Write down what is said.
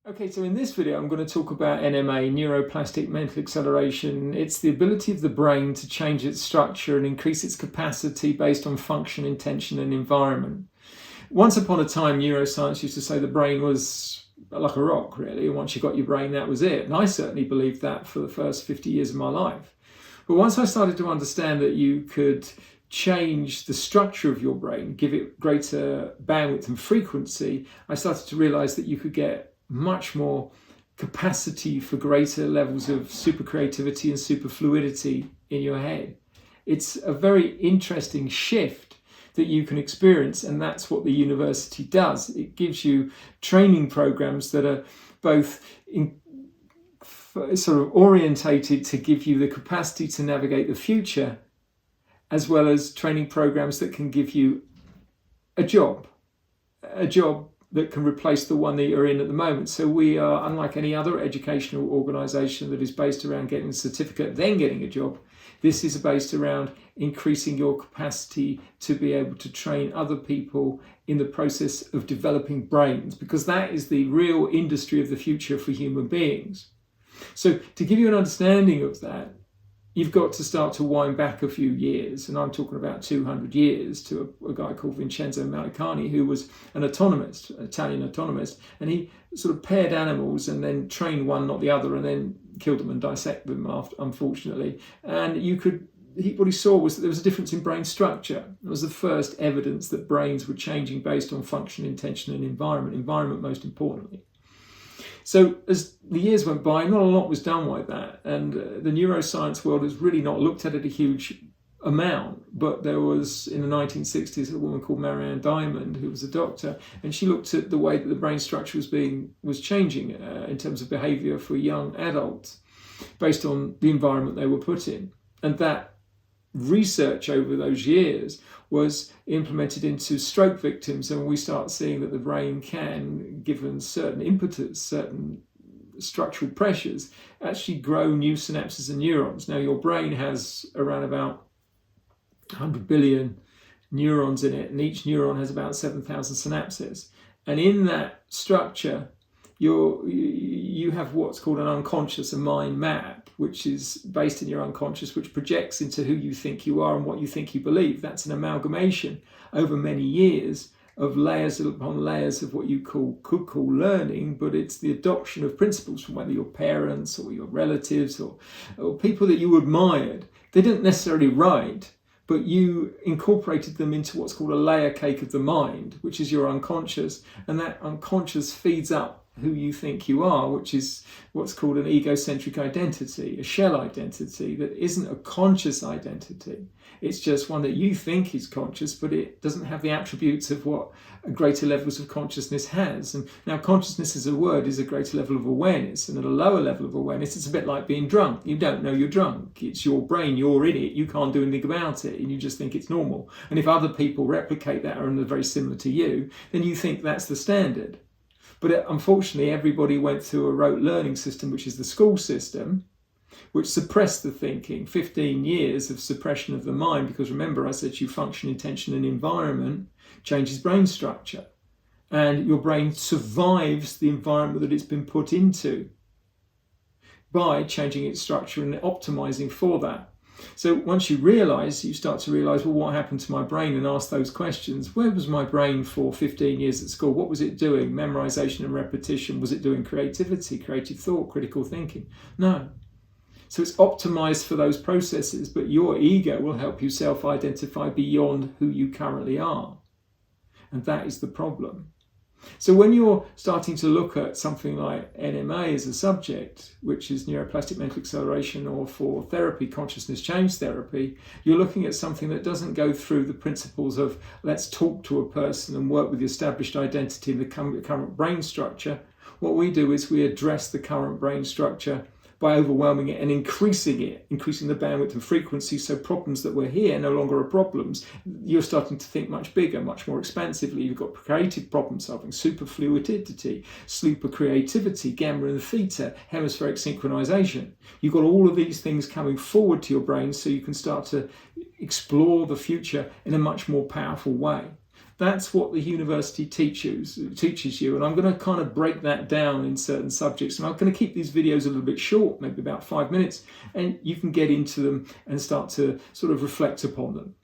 Okay, so in this video, I'm going to talk about NMA, Neuroplastic Mental Acceleration. It's the ability of the brain to change its structure and increase its capacity based on function, intention, and environment. Once upon a time, neuroscience used to say the brain was like a rock, really. And once you got your brain, that was it. And I certainly believed that for the first 50 years of my life. But once I started to understand that you could change the structure of your brain, give it greater bandwidth and frequency, I started to realize that you could get much more capacity for greater levels of super creativity and super fluidity in your head. It's a very interesting shift that you can experience, and that's what the university does. It gives you training programs that are both sort of orientated to give you the capacity to navigate the future, as well as training programs that can give you a job that can replace the one that you're in at the moment. So we are, unlike any other educational organisation that is based around getting a certificate, then getting a job, this is based around increasing your capacity to be able to train other people in the process of developing brains, because that is the real industry of the future for human beings. So to give you an understanding of that, you've got to start to wind back a few years, and I'm talking about 200 years, to a guy called Vincenzo Mallicani, who was an autonomist, an Italian autonomist, and he sort of paired animals and then trained one, not the other, and then killed them and dissected them, unfortunately. And what he saw was that there was a difference in brain structure. It was the first evidence that brains were changing based on function, intention, and environment most importantly. So as the years went by, not a lot was done like that. And the neuroscience world has really not looked at it a huge amount. But there was, in the 1960s, a woman called Marianne Diamond, who was a doctor, and she looked at the way that the brain structure was changing in terms of behaviour for young adults based on the environment they were put in. And that research over those years was implemented into stroke victims, and we start seeing that the brain can, given certain impetus, certain structural pressures, actually grow new synapses and neurons. Now, your brain has around about 100 billion neurons in it, and each neuron has about 7,000 synapses. And in that structure, you have what's called an unconscious, a mind map, which is based in your unconscious, which projects into who you think you are and what you think you believe. That's an amalgamation over many years of layers upon layers of what you could call learning, but it's the adoption of principles from whether your parents or your relatives or people that you admired. They didn't necessarily write, but you incorporated them into what's called a layer cake of the mind, which is your unconscious, and that unconscious feeds up who you think you are, which is what's called an egocentric identity, a shell identity that isn't a conscious identity. It's just one that you think is conscious, but it doesn't have the attributes of what greater levels of consciousness has. And now consciousness as a word is a greater level of awareness, and at a lower level of awareness, it's a bit like being drunk. You don't know you're drunk. It's your brain, you're in it, you can't do anything about it, and you just think it's normal. And if other people replicate that and are very similar to you, then you think that's the standard. But unfortunately, everybody went through a rote learning system, which is the school system, which suppressed the thinking. 15 years of suppression of the mind, because remember, I said to you, function, intention, and environment changes brain structure. And your brain survives the environment that it's been put into by changing its structure and optimizing for that. So once you start to realize, well, what happened to my brain, and ask those questions. Where was my brain for 15 years at school? What was it doing? Memorization and repetition. Was it doing creativity, creative thought, critical thinking? No. So it's optimized for those processes, but your ego will help you self-identify beyond who you currently are. And that is the problem. So when you're starting to look at something like NMA as a subject, which is neuroplastic mental acceleration, or for therapy, consciousness change therapy, you're looking at something that doesn't go through the principles of let's talk to a person and work with the established identity and the current brain structure. What we do is we address the current brain structure by overwhelming it and increasing the bandwidth and frequency, so problems that were here no longer are problems. You're starting to think much bigger, much more expansively. You've got creative problem solving, super fluidity, super creativity, gamma and theta, hemispheric synchronization. You've got all of these things coming forward to your brain, so you can start to explore the future in a much more powerful way. That's what the university teaches you. And I'm going to kind of break that down in certain subjects. And I'm going to keep these videos a little bit short, maybe about 5 minutes, and you can get into them and start to sort of reflect upon them.